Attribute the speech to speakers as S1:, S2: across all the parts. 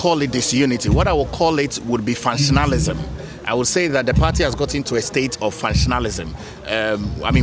S1: call it disunity. What I will call it would be functionalism. I would say that the party has got into a state of functionalism.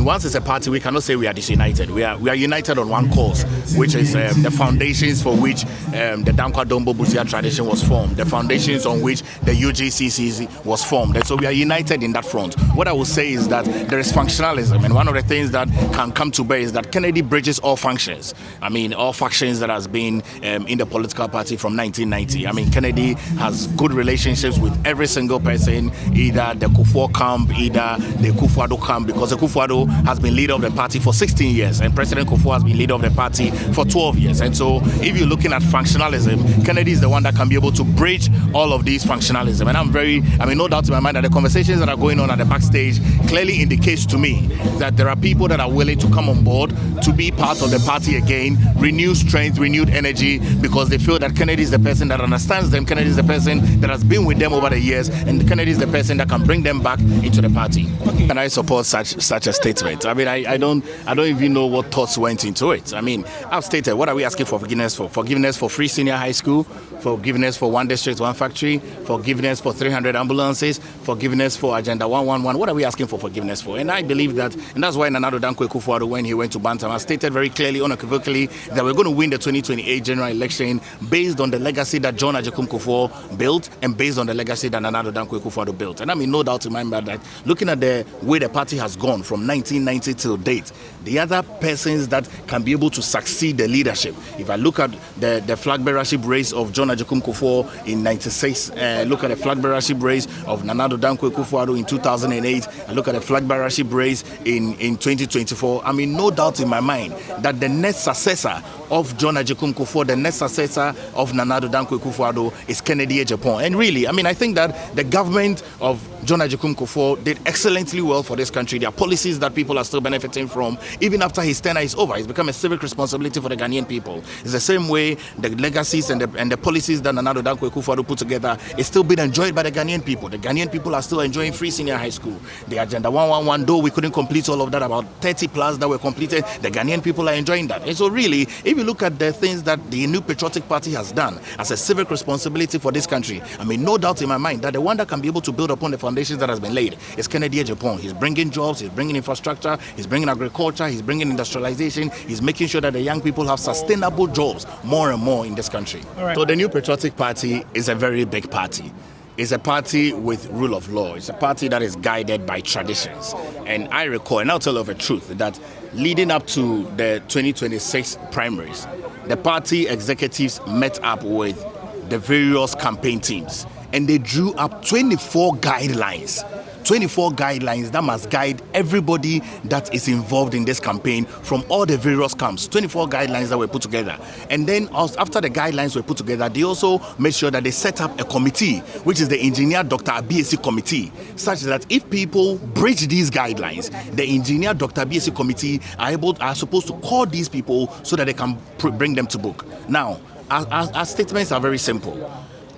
S1: Once it's a party, we cannot say we are disunited. We are united on one cause, which is the foundations for which the Dankwa Dombo Busia tradition was formed, the foundations on which the UGCC was formed. And so we are united in that front. What I will say is that there is functionalism, and one of the things that can come to bear is that Kennedy bridges all functions. All factions that has been in the political party from 1990. Kennedy has good relationships with every single person, either the Kufuor camp, either the Kufuor camp, because the Kufuor has been leader of the party for 16 years and President Kufuor has been leader of the party for 12 years. And so if you're looking at functionalism, Kennedy is the one that can be able to bridge all of these functionalism. And no doubt in my mind that the conversations that are going on at the backstage clearly indicates to me that there are people that are willing to come on board to be part of the party again, renewed strength, renewed energy, because they feel that Kennedy is the person that understands them, Kennedy is the person that has been with them over the years, and Kennedy is the person that can bring them back into the party. Okay. And I support such a statement. I don't even know what thoughts went into it. I've stated, what are we asking for forgiveness for? Forgiveness for free senior high school, forgiveness for one district, one factory, forgiveness for 300 ambulances, forgiveness for Agenda 111. What are we asking for forgiveness for? And I believe that, and that's why Nana Addo Dankwa Akufo-Addo, when he went to Bantam, stated very clearly, unequivocally, that we're going to win the 2028 general election based on the legacy that John Agyapong Kufuor built and based on the legacy that Nana Addo Dankwa Akufo-Addo built. And no doubt in my mind that looking at the way the party has gone from 1990 till date, the other persons that can be able to succeed the leadership, if I look at the flag bearership race of John Agyapong Kufuor in 96, look at the flag bearership race of Nana Addo Dankwa Akufo-Addo in 2008, and look at the flag bearership race in 2024, no doubt in my mind that the next successor of John Agyapong Kufuor, the next successor of Nana Addo Dankwa Akufo-Addo is Kennedy Agyapong. And really, I think that the government of John Agyapong Kufuor did excellently well for this country. There are policies that people are still benefiting from. Even after his tenure is over, it's become a civic responsibility for the Ghanaian people. It's the same way the legacies and the policies that Nana Addo Dankwa Akufo-Addo put together is still being enjoyed by the Ghanaian people. The Ghanaian people are still enjoying free senior high school. The Agenda 111, though we couldn't complete all of that, about 30 plus that were completed, the Ghanaian people are enjoying that. And so really, if you look at the things that the New Patriotic Party has done as a civic responsibility for this country, no doubt in my mind that the one that can be able to build upon the foundations that has been laid is Kennedy Agyapong. He's bringing jobs, he's bringing infrastructure, he's bringing agriculture, he's bringing industrialization, he's making sure that the young people have sustainable jobs more and more in this country. Right. So the New Patriotic Party is a very big party. It's a party with rule of law. It's a party that is guided by traditions. And I recall, and I'll tell you of a truth, that leading up to the 2026 primaries, the party executives met up with the various campaign teams and they drew up 24 guidelines. 24 guidelines that must guide everybody that is involved in this campaign from all the various camps. 24 guidelines that were put together. And then after the guidelines were put together, they also made sure that they set up a committee, which is the Engineer Dr. Abiesi Committee, such that if people breach these guidelines, the Engineer Dr. Abiesi Committee are supposed to call these people so that they can bring them to book. Now, our statements are very simple.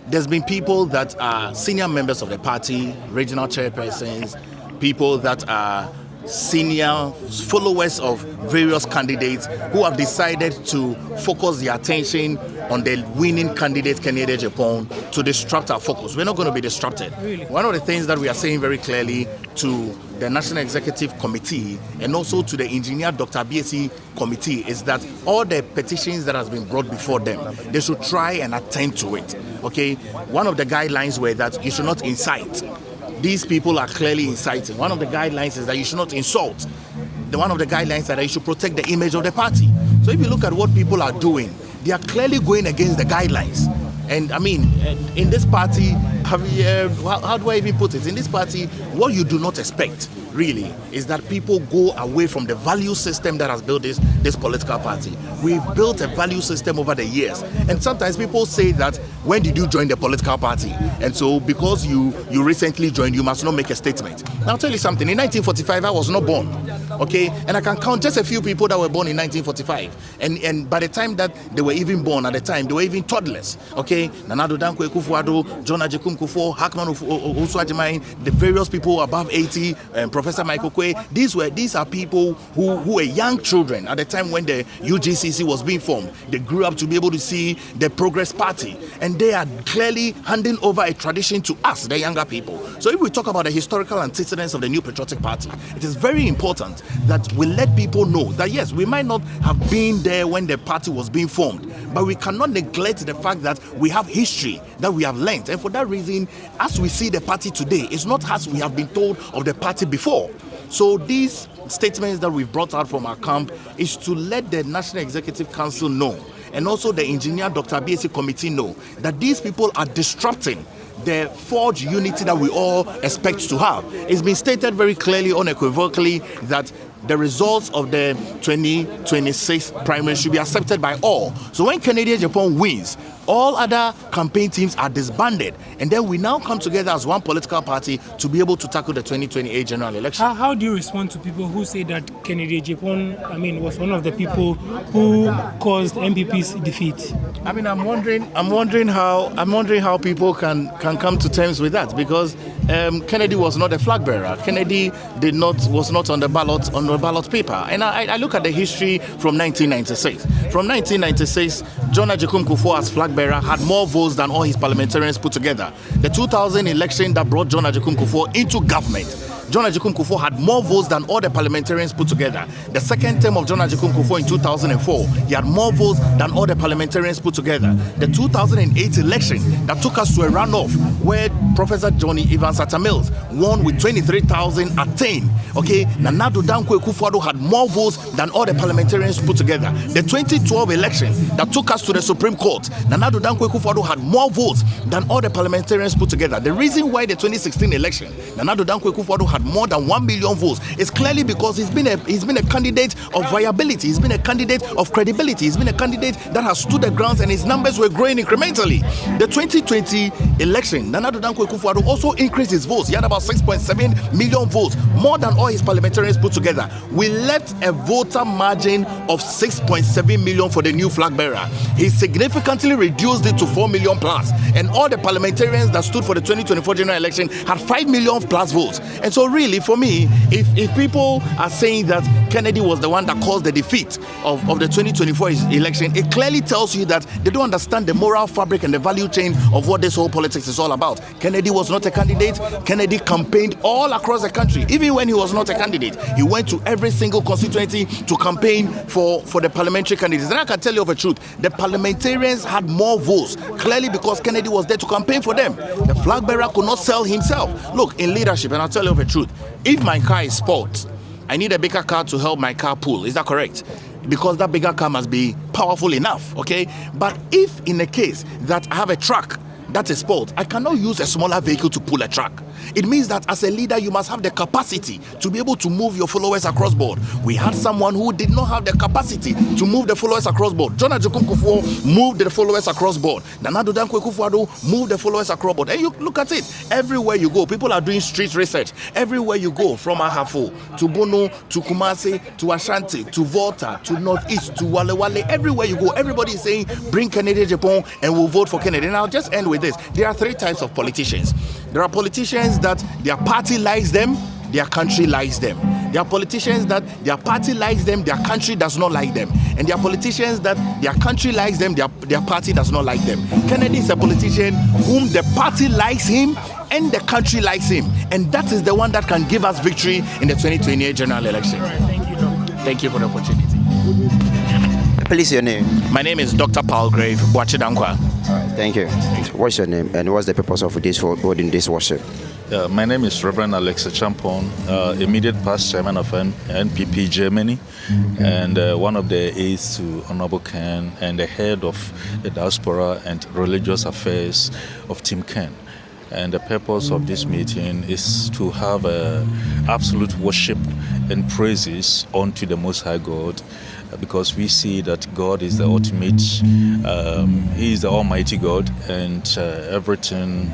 S1: There's been people that are senior members of the party, regional chairpersons, people that are senior followers of various candidates who have decided to focus their attention on the winning candidate, Kennedy Agyapong, to disrupt our focus. We're not going to be disrupted. Really? One of the things that we are saying very clearly to the National Executive Committee and also to the Engineer Dr. Abiesi Committee is that all the petitions that has been brought before them, they should try and attend to it. Okay? One of the guidelines were that you should not incite. These people are clearly inciting. One of the guidelines is that you should not insult. One of the guidelines is that you should protect the image of the party. So if you look at what people are doing, they are clearly going against the guidelines. And in this party, how do I even put it? In this party, what you do not expect, really, is that people go away from the value system that has built this political party. We've built a value system over the years. And sometimes people say that, when did you join the political party? And so because you recently joined, you must not make a statement. Now I'll tell you something, in 1945, I was not born. okay? And I can count just a few people that were born in 1945. And by the time that they were even born, at the time, they were even toddlers, okay? Nana Addo Dankwa Akufo-Addo, John Agyekum Kufuor, Hackman Osu-Agyeman, the various people above 80, Professor Michael Quay. These are people who were young children at the time when the UGCC was being formed. They grew up to be able to see the Progress Party, and they are clearly handing over a tradition to us, the younger people. So if we talk about the historical antecedents of the New Patriotic Party, it is very important that we let people know that yes, we might not have been there when the party was being formed, but we cannot neglect the fact that we have history that we have learned. And for that reason, as we see the party today, it's not as we have been told of the party before. So these statements that we've brought out from our camp is to let the National Executive Council know, and also the engineer Dr. BSc committee know, that these people are disrupting the forged unity that we all expect to have. It's been stated very clearly, unequivocally, that the results of the 2026 primary should be accepted by all. So when Kennedy Agyapong wins, all other campaign teams are disbanded, and then we now come together as one political party to be able to tackle the 2028 general election.
S2: How do you respond to people who say that Kennedy Agyapong, was one of the people who caused MPP's defeat?
S1: I'm wondering how people can come to terms with that, because Kennedy was not a flag bearer. Kennedy was not on the ballot paper. And I look at the history from 1996. From 1996, John Agyekum Kufuor as flag bearer had more votes than all his parliamentarians put together. The 2000 election that brought John Agyekum Kufuor into government, John Agyekum Kufuor had more votes than all the parliamentarians put together. The second term of John Agyekum Kufuor in 2004, he had more votes than all the parliamentarians put together. The 2008 election that took us to a runoff where Professor Johnny Evans Atta Mills won with 23,000 at 10. Okay, Nana Addo Dankwa Akufo-Addo had more votes than all the parliamentarians put together. The 2012 election that took us to the Supreme Court, Nana Addo Dankwa Akufo-Addo had more votes than all the parliamentarians put together. The reason why the 2016 election, Nana Addo Dankwa Akufo-Addo had more than 1 million votes is clearly because he's been a candidate of viability. He's been a candidate of credibility. He's been a candidate that has stood the grounds, and his numbers were growing incrementally. The 2020 election, Nana Addo Dankwa Akufo-Addo also increased his votes. He had about 6.7 million votes, more than all his parliamentarians put together. We left a voter margin of 6.7 million for the new flag bearer. He significantly reduced it to 4 million plus, and all the parliamentarians that stood for the 2024 general election had 5 million plus votes. And so really, for me, if people are saying that Kennedy was the one that caused the defeat of the 2024 election, it clearly tells you that they don't understand the moral fabric and the value chain of what this whole politics is all about. Kennedy was not a candidate. Kennedy campaigned all across the country. Even when he was not a candidate, he went to every single constituency to campaign for the parliamentary candidates. And I can tell you of a truth, the parliamentarians had more votes, clearly because Kennedy was there to campaign for them. The flag bearer could not sell himself. Look, in leadership, and I'll tell you of a truth, if my car is spoiled, I need a bigger car to help my car pull. Is that correct? Because that bigger car must be powerful enough, okay? But if in a case that I have a truck that is spoiled, I cannot use a smaller vehicle to pull a truck. It means that as a leader, you must have the capacity to be able to move your followers across board. We had someone who did not have the capacity to move the followers across board. John Agyekum Kufuor moved the followers across board. Nana Addo Dankwa Akufo-Addo moved the followers across board. And you look at it, everywhere you go, people are doing street research. Everywhere you go, from Ahafo to Bono to Kumasi to Ashanti to Volta to Northeast to Wale Wale, everywhere you go, everybody is saying, bring Kennedy Agyapong and we'll vote for Kennedy. And I'll just end with this. There are three types of politicians. There are politicians that their party likes them, their country likes them. There are politicians that their party likes them, their country does not like them. And there are politicians that their country likes them, their party does not like them. Kennedy is a politician whom the party likes him and the country likes him. And that is the one that can give us victory in the 2028 general election.
S2: All right, thank you, Doc.
S1: Thank you for the opportunity.
S3: Please, your name.
S1: My name is Dr. Palgrave Boachidankwa.
S3: All right, thank you. What's your name and what's the purpose of this holding this worship?
S4: My name is Reverend Alexa Champon, immediate past chairman of NPP Germany, and one of the aides to Honorable Ken and the head of the diaspora and religious affairs of Team Ken. And the purpose of this meeting is to have absolute worship and praises unto the Most High God because we see that God is the ultimate, He is the Almighty God, and everything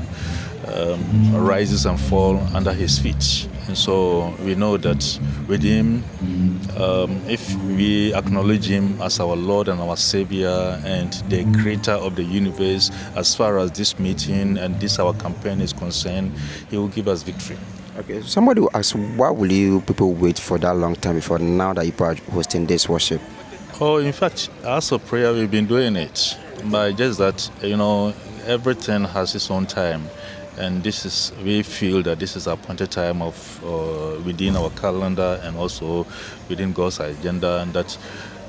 S4: rises and falls under His feet. And so we know that with Him, if we acknowledge Him as our Lord and our Savior and the Creator of the universe, as far as this meeting and this our campaign is concerned, He will give us victory.
S3: Okay, somebody will ask, why will you people wait for that long time before now that you are hosting this worship?
S4: Oh, in fact, as a prayer, we've been doing it. But just that, everything has its own time. And we feel that this is a appointed time of within our calendar and also within God's agenda. And that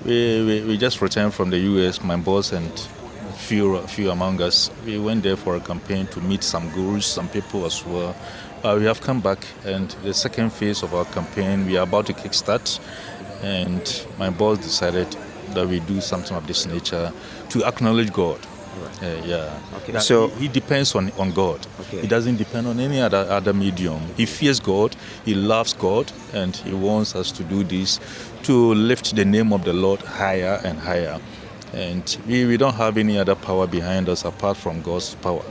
S4: we just returned from the US, my boss and few among us. We went there for a campaign to meet some gurus, some people as well. We have come back, and the second phase of our campaign, we are about to kickstart. And my boss decided that we do something of this nature to acknowledge God.
S3: Okay. So
S4: he depends on God.
S3: Okay.
S4: He doesn't depend on any other medium. He fears God, he loves God, and he wants us to do this to lift the name of the Lord higher and higher. And we don't have any other power behind us apart from God's power.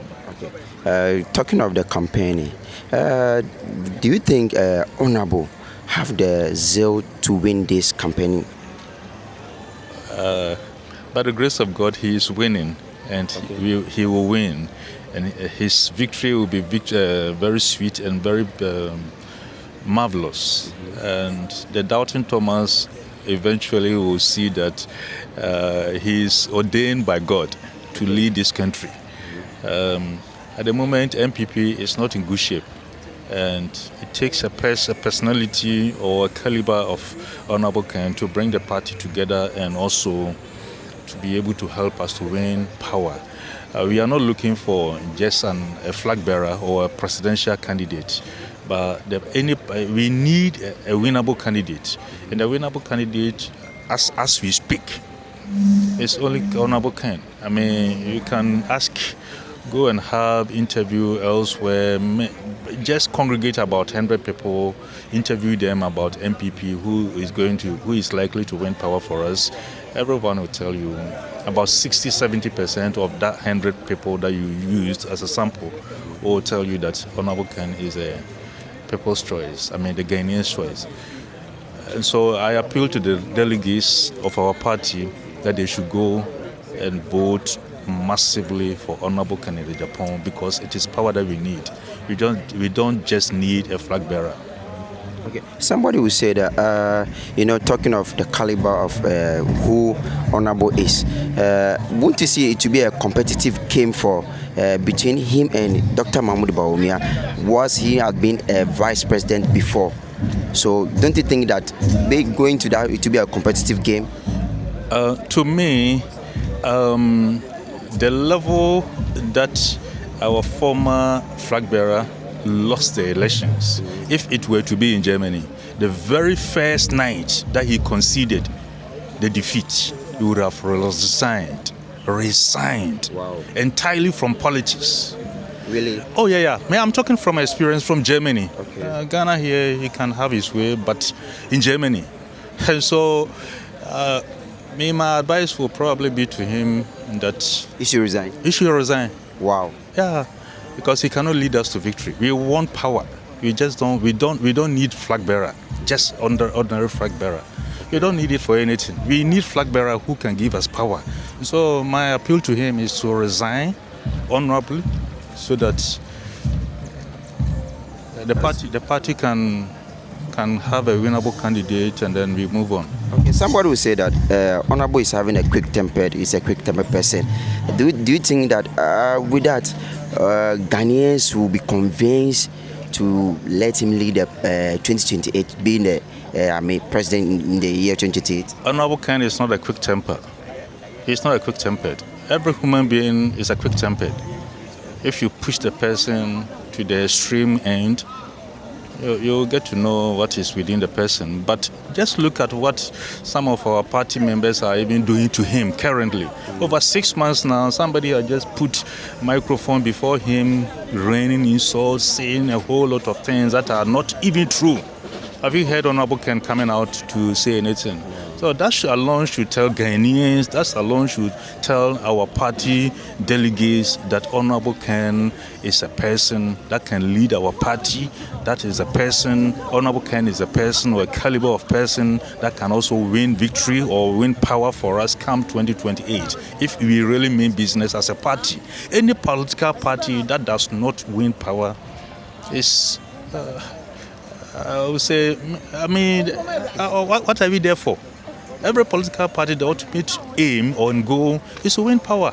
S3: Okay. Talking of the campaign, do you think Honorable have the zeal to win this campaign?
S4: By the grace of God, he is winning. And he will win, and his victory will be very sweet and very marvelous. And the doubting Thomas eventually will see that he is ordained by God to lead this country. At the moment, MPP is not in good shape, and it takes a personality or a caliber of Honorable Ken to bring the party together and also to be able to help us to win power. We are not looking for just a flag bearer or a presidential candidate, but we need a winnable candidate. And the winnable candidate, as we speak, is only Honorable Ken. I mean, you can go and have interview elsewhere, just congregate about 100 people, interview them about MPP, who is likely to win power for us. Everyone will tell you about 60-70% of that 100 people that you used as a sample will tell you that Honorable Ken is a people's choice, the Ghanaians' choice. And so I appeal to the delegates of our party that they should go and vote massively for Honorable Ken Agyapong, because it is power that we need. We don't just need a flag bearer.
S3: Okay. Somebody will say that, talking of the caliber of who Honorable is, won't you see it to be a competitive game for between him and Dr. Mahamudu Bawumia, was he had been a vice president before? So don't you think that going to that, it to be a competitive game?
S4: To me, the level that our former flag bearer lost the elections, if it were to be in Germany, the very first night that he conceded the defeat, he would have resigned
S3: Wow.
S4: entirely from politics.
S3: Really?
S4: Oh, yeah. I'm talking from experience from Germany.
S3: Okay.
S4: Ghana here, he can have his way, but in Germany. And so, my advice will probably be to him that
S3: He should resign.
S4: he should resign.
S3: Wow.
S4: Yeah, because he cannot lead us to victory. We want power. We don't need flag bearer, just ordinary flag bearer. We don't need it for anything. We need flag bearer who can give us power. So my appeal to him is to resign honorably, so that the party can have a winnable candidate, and then we move on.
S3: Okay. Somebody will say that Honorable is having a quick-tempered person. Do you think that with that, Ghanaians will be convinced to let him lead 2028, being the president in the year 2028?
S4: Honorable Ken is not a quick temper. He's not a quick-tempered. Every human being is a quick-tempered. If you push the person to the extreme end, you'll get to know what is within the person. But just look at what some of our party members are even doing to him currently. Over 6 months now, somebody has just put microphone before him, raining insults, saying a whole lot of things that are not even true. Have you heard Honorable Ken coming out to say anything? So that alone should tell Ghanaians, that alone should tell our party delegates that Honorable Ken is a person that can lead our party. That is a person, Honorable Ken is a person or a caliber of person that can also win victory or win power for us come 2028. If we really mean business as a party. Any political party that does not win power is, I would say, what are we there for? Every political party, the ultimate aim or goal is to win power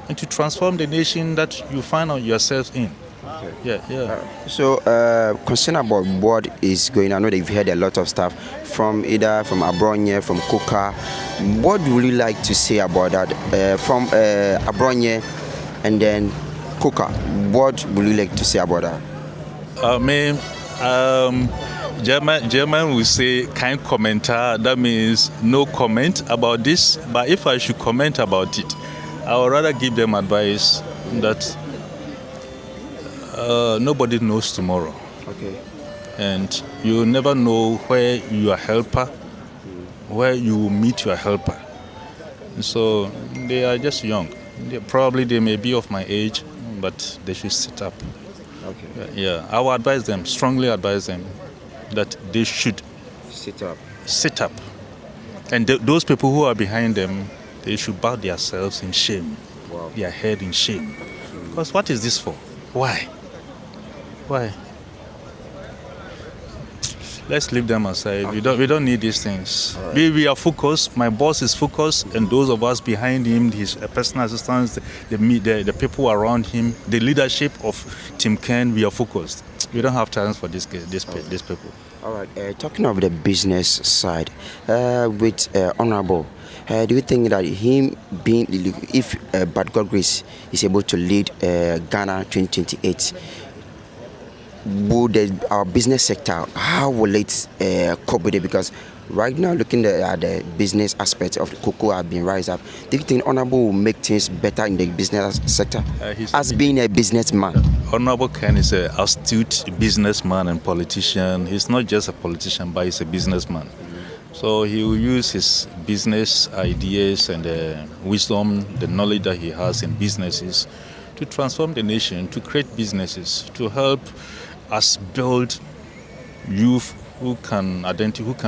S4: and to transform the nation that you find yourself in. Okay. Yeah.
S3: So, concern about what is going on, I know that you've heard a lot of stuff from Abronye, from KOKA. What would you like to say about that? From Abronye and then KOKA, what would you like to say about that?
S4: German will say kein Kommentar. That means no comment about this. But if I should comment about it, I would rather give them advice that nobody knows tomorrow.
S3: Okay.
S4: And you never know where your helper, where you will meet your helper. So they are just young. They may be of my age, but they should sit up.
S3: Okay.
S4: Yeah, I will advise them, strongly advise them, that they should sit up. And those people who are behind them, they should bow themselves in shame, their head in shame. Because what is this for? Why? Let's leave them aside. Okay. We don't need these things. Right. We are focused. My boss is focused, and those of us behind him, his personal assistants, the people around him, the leadership of Team Ken, we are focused. We don't have time for these people.
S3: All right. Talking of the business side, with Honorable, do you think that him being, if Bad God Grace is able to lead Ghana 2028, would our business sector, how will it cope with it? Because right now, looking at the business aspect of the cocoa have been rise up. Do you think Honorable will make things better in the business sector as being a businessman?
S4: Honorable Ken is an astute businessman and politician. He's not just a politician, but he's a businessman. So he will use his business ideas and the wisdom, the knowledge that he has in businesses to transform the nation, to create businesses, to help us build youth who can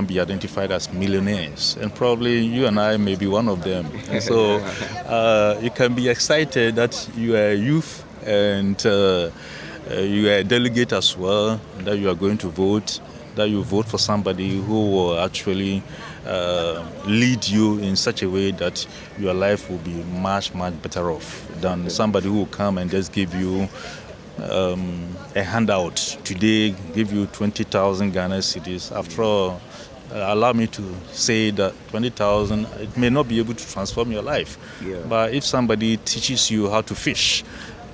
S4: be identified as millionaires, and probably you and I may be one of them. So you can be excited that you are a youth and you are a delegate as well, that you are going to vote, that you vote for somebody who will actually lead you in such a way that your life will be much, much better off than somebody who will come and just give you a handout today, give you 20,000 Ghana cedis. After all, allow me to say that 20,000, it may not be able to transform your life. Yeah. But if somebody teaches you how to fish,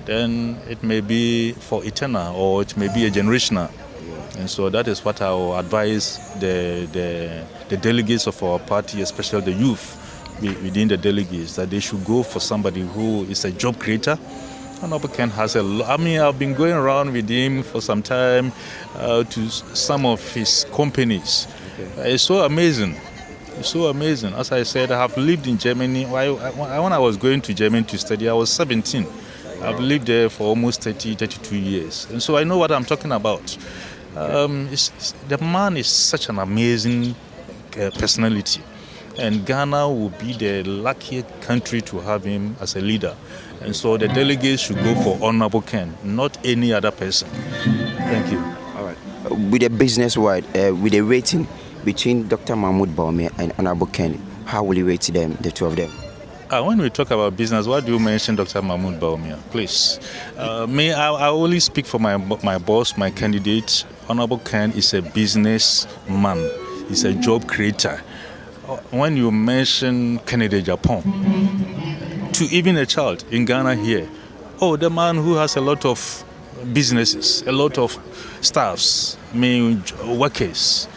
S4: then it may be for eternal or it may be a generational. Yeah. And so that is what I will advise the delegates of our party, especially the youth within the delegates, that they should go for somebody who is a job creator. Honorable Ken has I've been going around with him for some time to some of his companies. Okay. It's so amazing. As I said, I have lived in Germany. When I was going to Germany to study, I was 17. I've lived there for almost 32 years. And so I know what I'm talking about. The man is such an amazing personality. And Ghana will be the luckiest country to have him as a leader. And so the delegates should go for Honorable Ken, not any other person. Thank you.
S3: All right. With the business-wide, with the rating between Dr. Mahamudu Bawumia and Honorable Ken, how will you rate them, the two of them?
S4: When we talk about business, why do you mention Dr. Mahamudu Bawumia? Please. I only speak for my boss, my candidate. Honorable Ken is a businessman. He's a job creator. When you mention Kennedy Agyapong, to even a child in Ghana here, the man who has a lot of businesses, a lot of staffs, workers.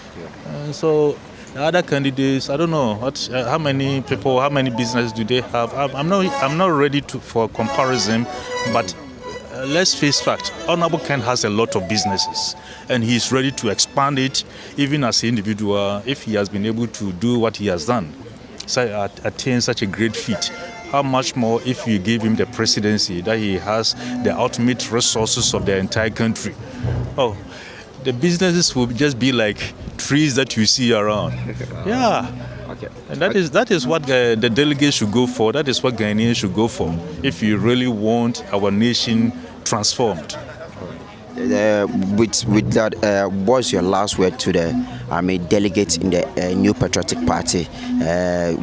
S4: And so the other candidates, I don't know how many people, how many businesses do they have. I'm not ready for comparison, but let's face fact, Honorable Ken has a lot of businesses and he's ready to expand it even as an individual if he has been able to do what he has done, so attain such a great feat. How much more if you give him the presidency, that he has the ultimate resources of the entire country. Oh, the businesses will just be like trees that you see around. Yeah.
S3: Okay.
S4: And that is what the delegates should go for. That is what Ghanaians should go for if you really want our nation transformed.
S3: With that, what's your last word to the delegates in the New Patriotic Party?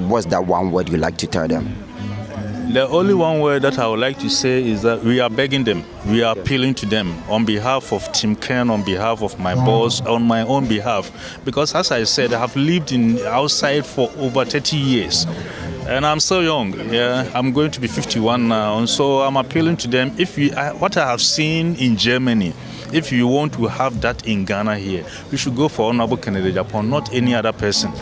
S3: What's that one word you like to tell them?
S4: The only one word that I would like to say is that we are begging them, we are appealing to them on behalf of Tim Ken, on behalf of my boss, on my own behalf. Because as I said, I have lived outside for over 30 years. And I'm so young. Yeah, I'm going to be 51 now. And so I'm appealing to them. What I have seen in Germany, if you want to have that in Ghana here, we should go for Honorable Ken Agyapong, not any other person.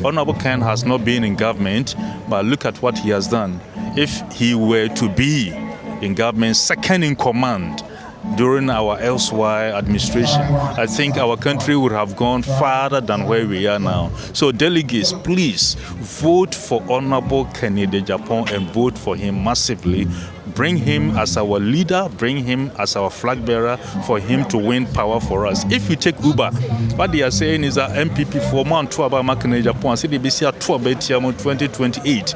S4: Honorable Ken has not been in government, but look at what he has done. If he were to be in government, second in command during our elsewhere administration, I think our country would have gone farther than where we are now. So delegates, please vote for Honorable Ken Agyapong and vote for him massively. Bring him as our leader, bring him as our flag bearer for him to win power for us. If we take Uber, what they are saying is that MPP for man to about Ken Agyapong, I see they be see a 2028.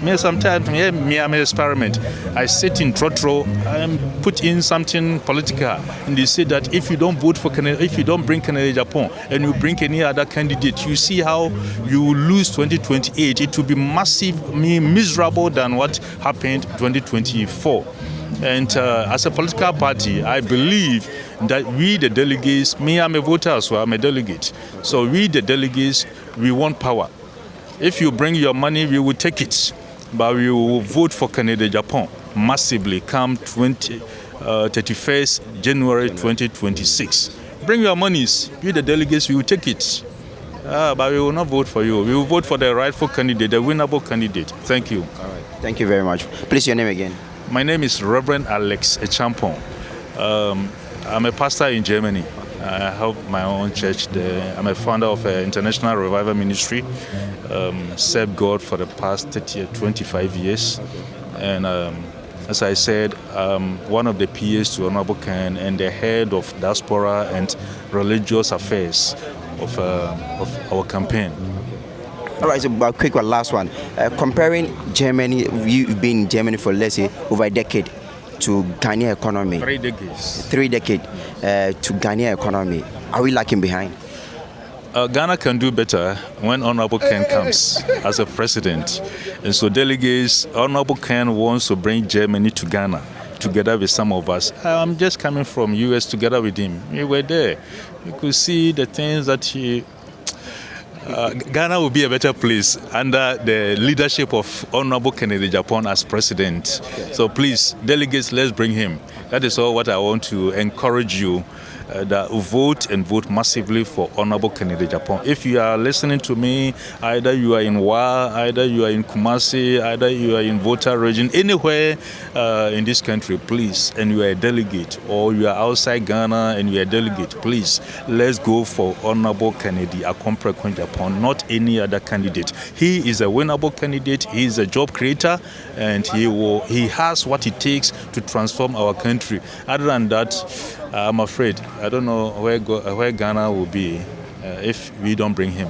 S4: Me sometimes me I'm an experiment. I sit in Trotro and put in something political, and they say that if you don't vote for if you don't bring Ken Agyapong and you bring any other candidate, you see how you will lose 2028. It will be miserable than what happened 2024. And as a political party, I believe that we the delegates, me I'm a voter as well, I'm a delegate. So we the delegates, we want power. If you bring your money, we will take it. But we will vote for Ken Agyapong massively come 31st January 2026. Bring your monies. We the delegates, we will take it. But we will not vote for you. We will vote for the rightful candidate, the winnable candidate. Thank you.
S3: All right. Thank you very much. Please, your name again.
S4: My name is Reverend Alex Agyapong. I'm a pastor in Germany. I help my own church there. I'm a founder of an international revival ministry. Served God for the past 25 years. And as I said, one of the PAs to Honorable Ken and the head of diaspora and religious affairs of our campaign.
S3: All right, so a quick one, last one. Comparing Germany, you've been in Germany for, let's say, over a decade, to Ghanaian economy.
S4: 3 decades.
S3: 3 decades to Ghanaian economy. Are we lagging behind?
S4: Ghana can do better when Honorable Ken comes as a president. And so delegates, Honorable Ken wants to bring Germany to Ghana together with some of us. I'm just coming from US together with him. We were there. You could see the things that Ghana will be a better place under the leadership of Honorable Ken Agyapong as president. So please, delegates, let's bring him. That is all what I want to encourage you. That vote and vote massively for Honorable Ken Agyapong. If you are listening to me, either you are in Wa, either you are in Kumasi, either you are in Volta region, anywhere in this country, please, and you are a delegate, or you are outside Ghana and you are a delegate, please, let's go for Honorable Ken Agyapong, not any other candidate. He is a winnable candidate, he is a job creator, and he has what it takes to transform our country. Other than that, I'm afraid I don't know where Ghana will be if we don't bring him.